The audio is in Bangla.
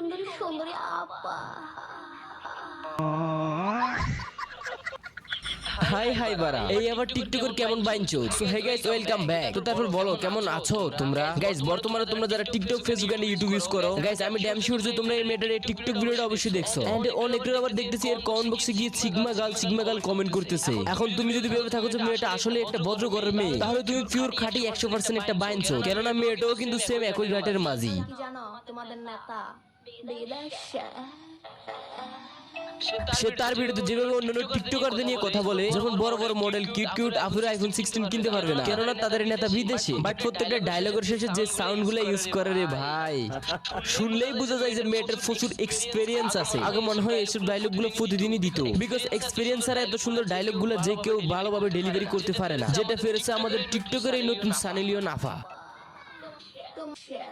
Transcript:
সুন্দরী সুন্দরী আপা। হাই হাই বারা, এই আবার টিকটকের কেমন বাইনছো? So hey guys, welcome back. তো তারপর বলো কেমন আছো তোমরা গাইস? বর্তমানে তোমরা যারা TikTok, Facebook and YouTube use করো গাইস, আমি ড্যাম শিওর যে তোমরা এই মেয়েটার এই টিকটক ভিডিওটা অবশ্যই দেখছো। এন্ড অনেকের আবার দেখতেছি এর কমেন্ট বক্সে গিয়ে সিগমা গার্ল কমেন্ট করতেছে। এখন তুমি যদি ভেবে থাকো যে মেয়েটা আসলে একটা ভদ্র ঘরের মেয়ে, তাহলে তুমি পিওর খাঁটি 100% একটা বাইনছো, কেননা মেয়েটাও কিন্তু সেম একই ঘাটের মাঝি। কি জানো তোমাদের নেতা বিদেশে। সে তার ভিডিওতে যেভাবে অন্যান্য টিকটকারদের নিয়ে কথা বলে, যখন বড় বড় মডেল কিউট কিউট আপুরা আইফোন 16 কিনতে পারবে না, কেননা তাদের নেতা বিদেশে। বাট প্রত্যেকটা ডায়লগের শেষে যে সাউন্ড গুলো ইউজ করে রে ভাই, শুনলেই বোঝা যায় যে মেয়েটার প্রচুর এক্সপেরিয়েন্স আছে। আগে মনে হয় এসব ডায়লগ গুলো প্রতিদিনই দিত, বিকজ এক্সপেরিয়েন্স ছাড়া এত সুন্দর ডায়লগ গুলো যে কেউ ভালোভাবে ডেলিভারি করতে পারে না, যেটা ফেরেছে আমাদের টিকটকের এই নতুন সানি লিওন আফা।